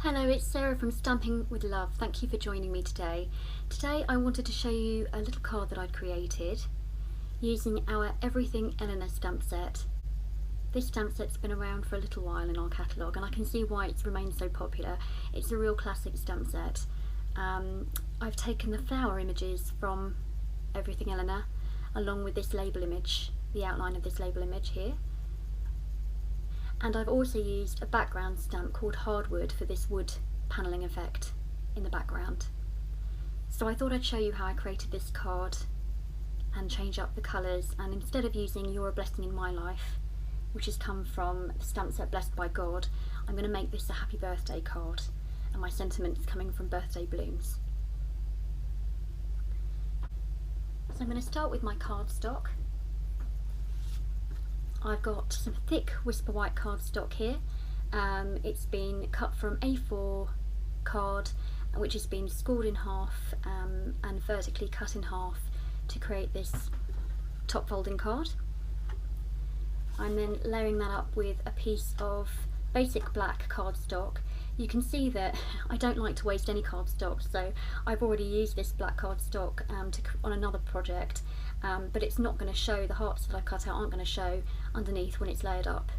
Hello, it's Sarah from Stamping with Love. Thank you for joining me today. Today I wanted to show you a little card that I'd created using our Everything Eleanor stamp set. This stamp set's been around for a little while in our catalogue and I can see why it's remained so popular. It's a real classic stamp set. I've taken the flower images from Everything Eleanor along with this label image, the outline of this label image here. And I've also used a background stamp called Hardwood for this wood panelling effect in the background. So I thought I'd show you how I created this card and change up the colours, and instead of using You're a Blessing in My Life, which has come from the stamp set Blessed by God, I'm going to make this a happy birthday card, and my sentiment is coming from birthday blooms. So I'm going to start with my cardstock. I've got some thick Whisper White cardstock here. It's been cut from A4 card, which has been scored in half and vertically cut in half to create this top folding card. I'm then layering that up with a piece of basic black cardstock. You can see that I don't like to waste any cardstock, so I've already used this black cardstock on another project, but it's not going to show, the hearts that I cut out aren't going to show underneath when it's layered up.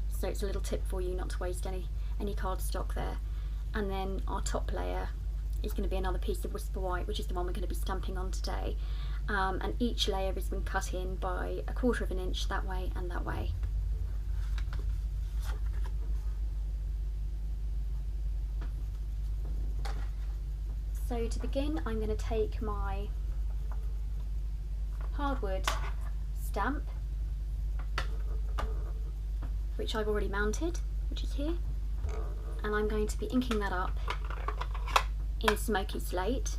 So it's a little tip for you not to waste any cardstock there. And then our top layer is going to be another piece of Whisper White, which is the one we're going to be stamping on today. And each layer has been cut in by 1/4 of an inch that way and that way. So to begin, I'm going to take my Hardwood stamp, which I've already mounted, which is here, and I'm going to be inking that up in Smoky Slate.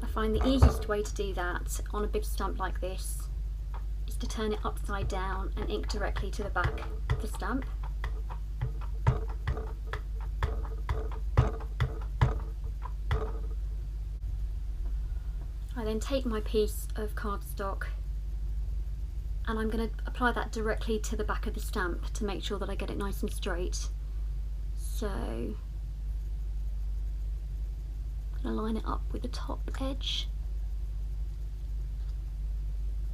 I find the easiest way to do that on a big stamp like this is to turn it upside down and ink directly to the back of the stamp. I then take my piece of cardstock and I'm going to apply that directly to the back of the stamp to make sure that I get it nice and straight. So I'm going to line it up with the top edge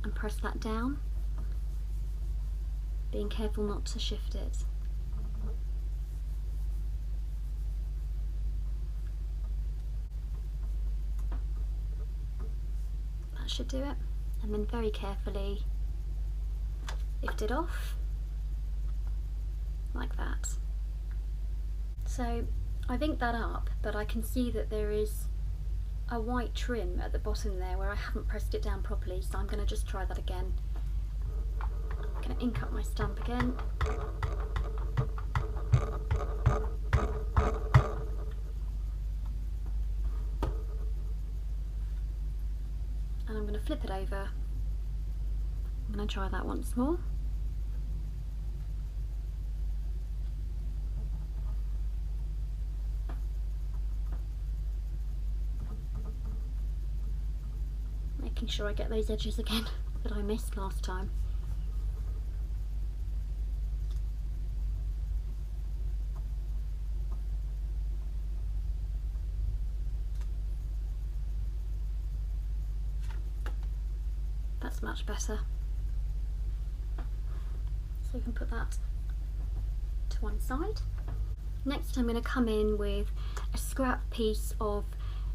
and press that down, being careful not to shift it. That should do it, and then very carefully lift it off like that. So I've inked that up, but I can see that there is a white trim at the bottom there where I haven't pressed it down properly, so I'm going to just try that again. I'm going to ink up my stamp again. And I'm going to flip it over. I'm going to try that once more. Making sure I get those edges again that I missed last time. That's much better. So you can put that to one side. Next I'm going to come in with a scrap piece of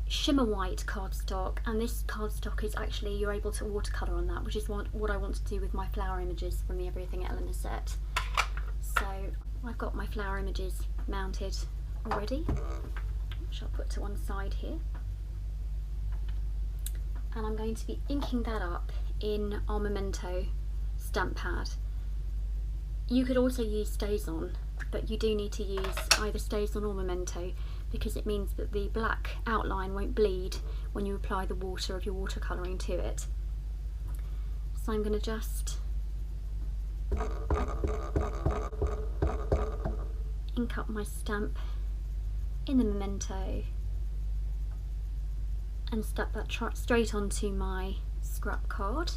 shimmer white cardstock, and this cardstock is actually, you're able to watercolour on that, which is what I want to do with my flower images from the Everything Eleanor set. So I've got my flower images mounted already, which I'll put to one side here. And I'm going to be inking that up in our Memento stamp pad. You could also use StazOn, but you do need to use either StazOn or Memento because it means that the black outline won't bleed when you apply the water of your watercolouring to it. So I'm going to just ink up my stamp in the Memento and step that straight onto my scrap card.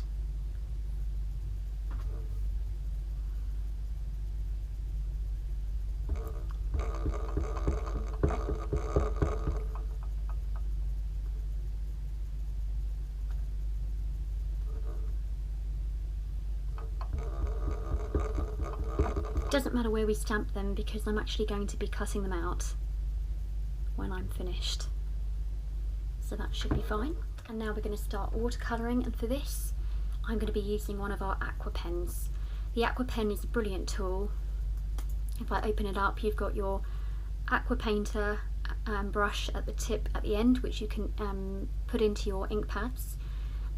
doesn't matter where we stamp them because I'm actually going to be cutting them out when I'm finished. So that should be fine. And now we're going to start watercolouring, and for this I'm going to be using one of our aqua pens. The aqua pen is a brilliant tool. If I open it up, you've got your aqua painter brush at the tip at the end, which you can put into your ink pads,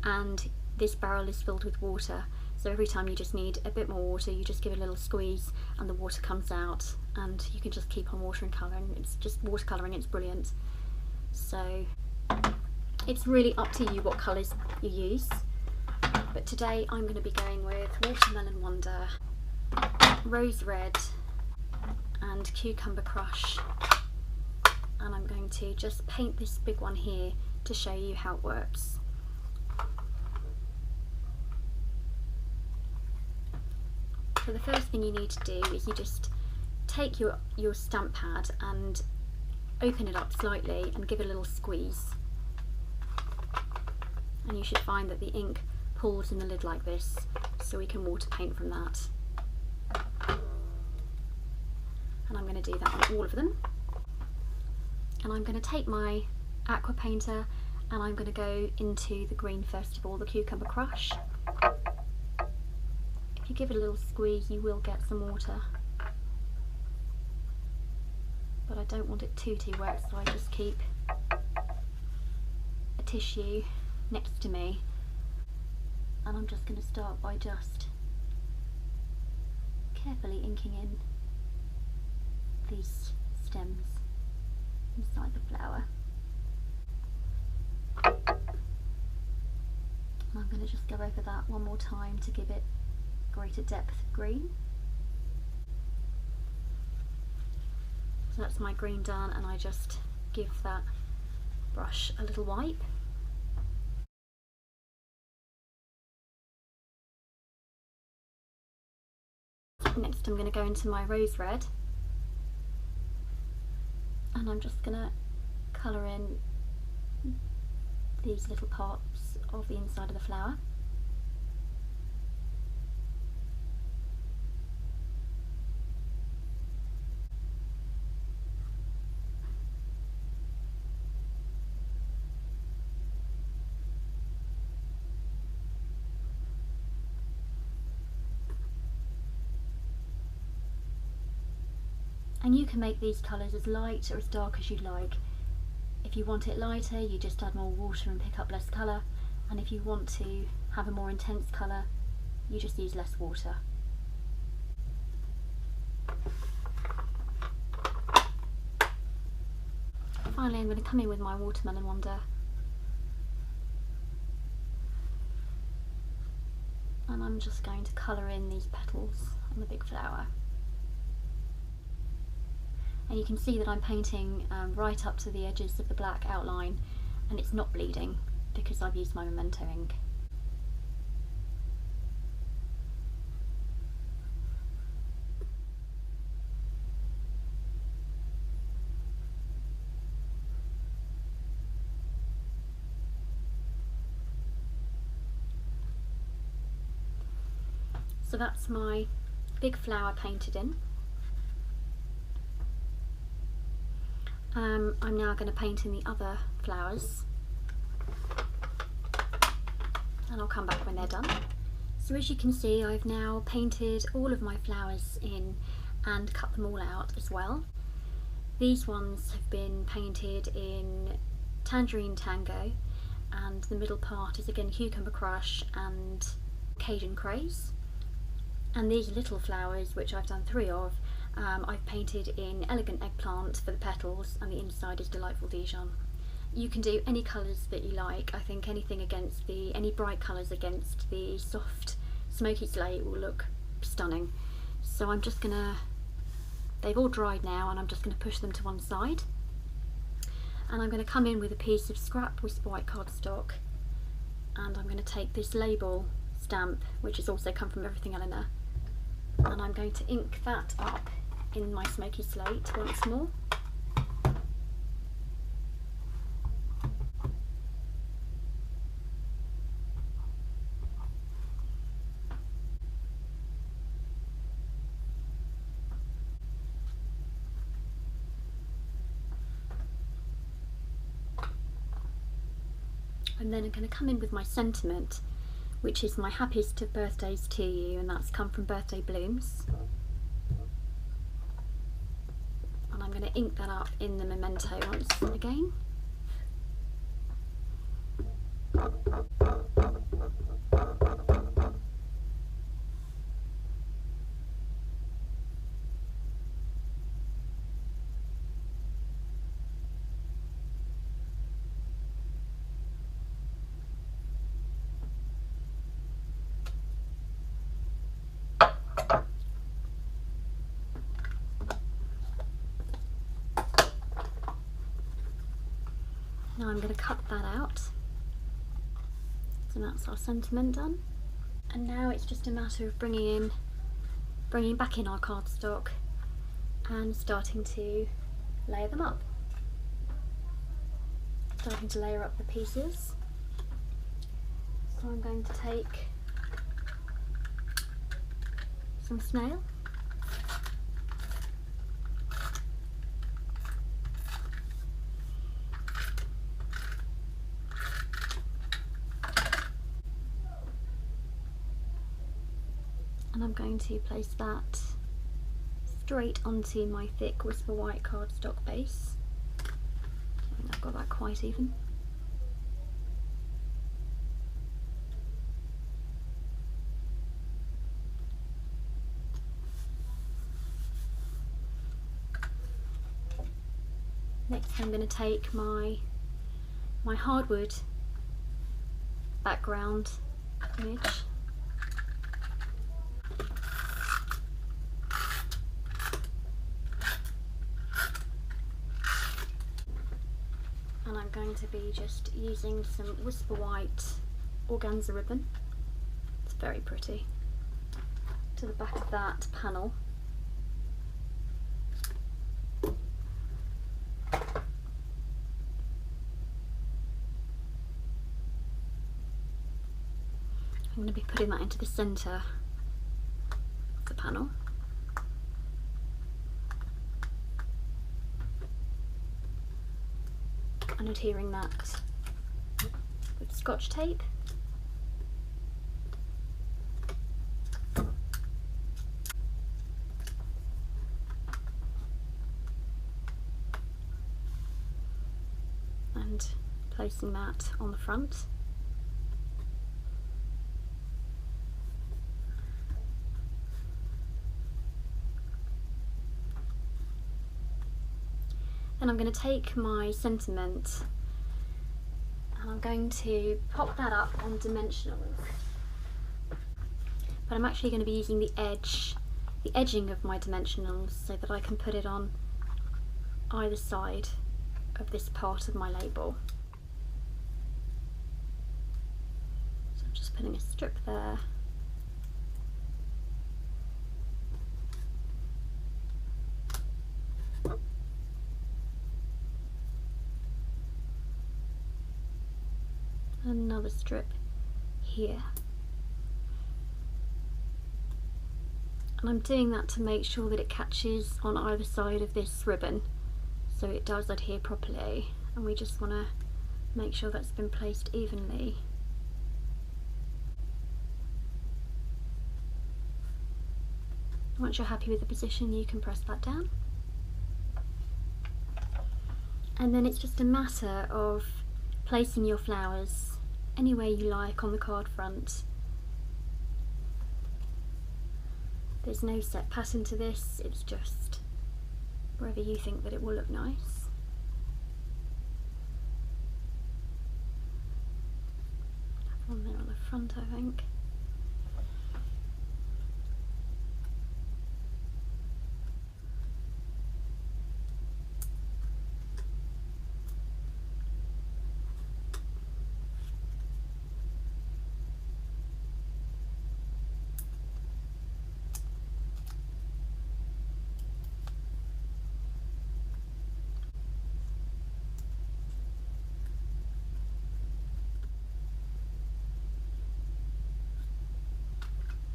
and this barrel is filled with water, so every time you just need a bit more water, you just give it a little squeeze and the water comes out, and you can just keep on watercolouring. It's just watercolouring, it's brilliant. So it's really up to you what colours you use, but today I'm going to be going with Watermelon Wonder, Rose Red and Cucumber Crush, and I'm going to just paint this big one here to show you how it works. So the first thing you need to do is you just take your stamp pad and open it up slightly and give it a little squeeze, and you should find that the ink pulls in the lid like this, so we can water paint from that. And I'm going to do that on all of them. And I'm going to take my aqua painter and I'm going to go into the green first of all, the Cucumber Crush. If you give it a little squeeze, you will get some water, but I don't want it too wet, so I just keep a tissue next to me, and I'm just going to start by just carefully inking in these stems inside the flower. And I'm going to just go over that one more time to give it greater depth of green. So that's my green done, and I just give that brush a little wipe. Next I'm going to go into my Rose Red, and I'm just going to colour in these little parts of the inside of the flower. And you can make these colours as light or as dark as you like. If you want it lighter, you just add more water and pick up less colour, and if you want to have a more intense colour, you just use less water. Finally, I'm going to come in with my Watermelon Wonder, and I'm just going to colour in these petals on the big flower. And you can see that I'm painting right up to the edges of the black outline, and it's not bleeding because I've used my Memento ink. So that's my big flower painted in. I'm now going to paint in the other flowers, and I'll come back when they're done. So as you can see, I've now painted all of my flowers in and cut them all out as well. These ones have been painted in Tangerine Tango, and the middle part is again Cucumber Crush and Cajun Craze. And these little flowers, which I've done 3 of, I've painted in Elegant Eggplant for the petals, and the inside is Delightful Dijon. You can do any colours that you like. I think anything against any bright colours against the soft smoky slate will look stunning. So I'm just gonna, they've all dried now, and I'm just gonna push them to one side. And I'm gonna come in with a piece of scrap wisp white cardstock, and I'm gonna take this label stamp, which has also come from Everything Eleanor, and I'm going to ink that up in my smoky slate once more. And then I'm going to come in with my sentiment, which is my happiest of birthdays to you, and that's come from Birthday Blooms. And I'm going to ink that up in the memento once again. Now I'm going to cut that out. So that's our sentiment done. And now it's just a matter of bringing back in our cardstock and starting to layer them up. Starting to layer up the pieces. So I'm going to take some snail. And I'm going to place that straight onto my thick Whisper White cardstock base. I think I've got that quite even. Next I'm going to take my hardwood background image. And I'm going to be just using some Whisper White organza ribbon. It's very pretty. To the back of that panel. I'm going to be putting that into the centre of the panel. And adhering that with Scotch tape. And placing that on the front. Then I'm going to take my sentiment and I'm going to pop that up on dimensionals. But I'm actually going to be using the edging of my dimensionals so that I can put it on either side of this part of my label. So I'm just putting a strip there. Another strip here. And I'm doing that to make sure that it catches on either side of this ribbon so it does adhere properly, and we just want to make sure that's been placed evenly. Once you're happy with the position, you can press that down. And then it's just a matter of placing your flowers anywhere you like on the card front. There's no set pattern to this, it's just wherever you think that it will look nice. Have one there on the front, I think.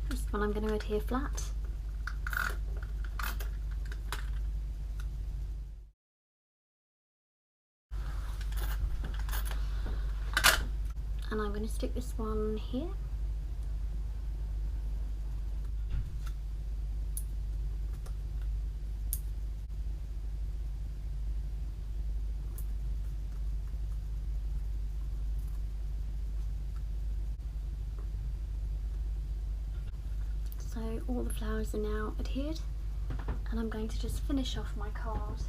This one I'm going to adhere flat. to stick this one here. So all the flowers are now adhered, and I'm going to just finish off my card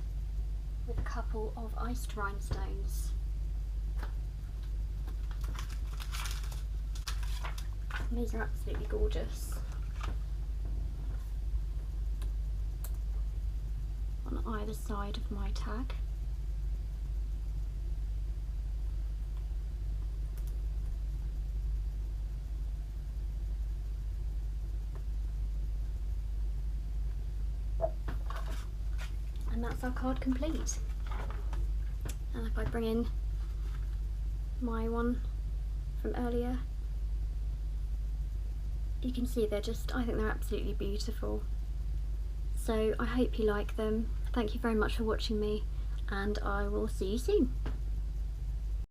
with a couple of iced rhinestones. And these are absolutely gorgeous. On either side of my tag. And that's our card complete. And if I bring in my one from earlier, you can see they're just, I think they're absolutely beautiful. So I hope you like them. Thank you very much for watching me, and I will see you soon.